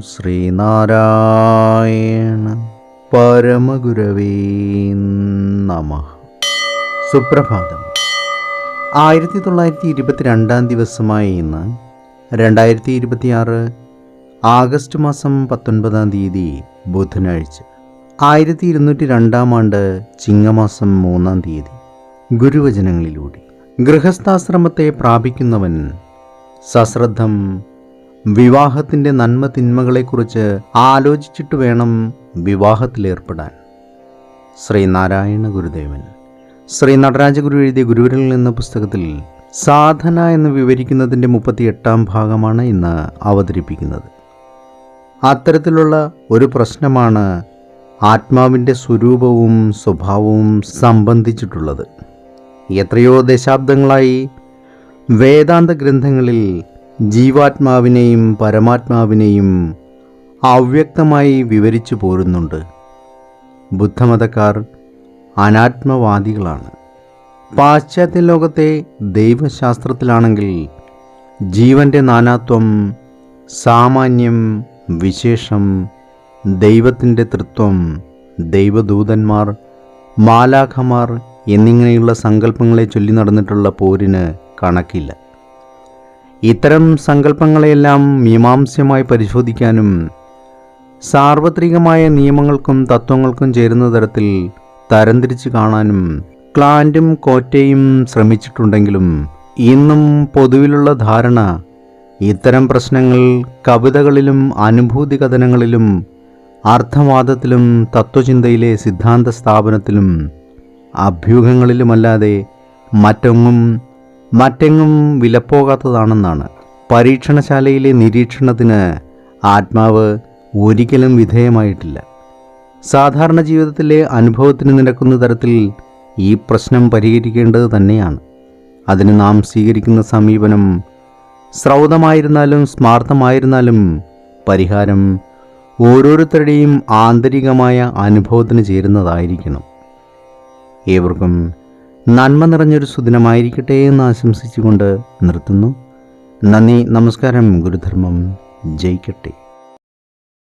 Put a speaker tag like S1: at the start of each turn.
S1: ശ്രീനാരായണ പരമഗുരവേ നമഃ. സുപ്രഭാതം. 1922 ദിവസമായ ഇന്ന് 2026 ആഗസ്റ്റ് മാസം 19 ബുധനാഴ്ച, 1202 ആണ്ട് ചിങ്ങമാസം 3 ഗുരുവചനങ്ങളിലൂടെ ഗൃഹസ്ഥാശ്രമത്തെ പ്രാപിക്കുന്നവൻ സശ്രദ്ധം വിവാഹത്തിൻ്റെ നന്മ തിന്മകളെക്കുറിച്ച് ആലോചിച്ചിട്ട് വേണം വിവാഹത്തിലേർപ്പെടാൻ. ശ്രീനാരായണ ഗുരുദേവൻ. ശ്രീ നടരാജഗുരു എഴുതിയ ഗുരുവിരൽ എന്ന പുസ്തകത്തിൽ സാധന എന്ന് വിവരിക്കുന്നതിൻ്റെ 38 ഭാഗമാണ് ഇന്ന് അവതരിപ്പിക്കുന്നത്. അത്തരത്തിലുള്ള ഒരു പ്രശ്നമാണ് ആത്മാവിൻ്റെ സ്വരൂപവും സ്വഭാവവും സംബന്ധിച്ചിട്ടുള്ളത്. എത്രയോ ദശാബ്ദങ്ങളായി വേദാന്ത ഗ്രന്ഥങ്ങളിൽ ജീവാത്മാവിനെയും പരമാത്മാവിനെയും അവ്യക്തമായി വിവരിച്ചു പോരുന്നുണ്ട്. ബുദ്ധമതക്കാർ അനാത്മവാദികളാണ്. പാശ്ചാത്യ ലോകത്തെ ദൈവശാസ്ത്രത്തിലാണെങ്കിൽ ജീവൻ്റെ നാനാത്വം, സാമാന്യം, വിശേഷം, ദൈവത്തിൻ്റെ തൃത്വം, ദൈവദൂതന്മാർ, മാലാഖമാർ എന്നിങ്ങനെയുള്ള സങ്കല്പങ്ങളെ ചൊല്ലി നടന്നിട്ടുള്ള പോരിന് കണക്കില്ല. ഇത്തരം സങ്കല്പങ്ങളെയെല്ലാം മീമാംസ്യമായി പരിശോധിക്കാനും സാർവത്രികമായ നിയമങ്ങൾക്കും തത്വങ്ങൾക്കും ചേരുന്ന തരത്തിൽ തരംതിരിച്ച് കാണാനും ക്ലാൻറ്റും കോറ്റയും ശ്രമിച്ചിട്ടുണ്ടെങ്കിലും ഇന്നും പൊതുവിലുള്ള ധാരണ ഇത്തരം പ്രശ്നങ്ങൾ കവിതകളിലും അനുഭൂതി കഥനങ്ങളിലും അർത്ഥവാദത്തിലും തത്വചിന്തയിലെ സിദ്ധാന്ത സ്ഥാപനത്തിലും അഭ്യൂഹങ്ങളിലുമല്ലാതെ മറ്റെങ്ങും വിലപ്പോകാത്തതാണെന്നാണ്. പരീക്ഷണശാലയിലെ നിരീക്ഷണത്തിന് ആത്മാവ് ഒരിക്കലും വിധേയമായിട്ടില്ല. സാധാരണ ജീവിതത്തിലെ അനുഭവത്തിന് നിരക്കുന്ന തരത്തിൽ ഈ പ്രശ്നം പരിഹരിക്കേണ്ടത് തന്നെയാണ്. അതിന് നാം സ്വീകരിക്കുന്ന സമീപനം ശ്രൗതമായിരുന്നാലും സ്മാർത്ഥമായിരുന്നാലും പരിഹാരം ഓരോരുത്തരുടെയും ആന്തരികമായ അനുഭവത്തിന് ചേരുന്നതായിരിക്കണം. ഏവർക്കും നന്മ നിറഞ്ഞൊരു സുദിനമായിരിക്കട്ടെ എന്ന് ആശംസിച്ചുകൊണ്ട് നിർത്തുന്നു. നന്ദി, നമസ്കാരം. ഗുരുധർമ്മം ജയിക്കട്ടെ.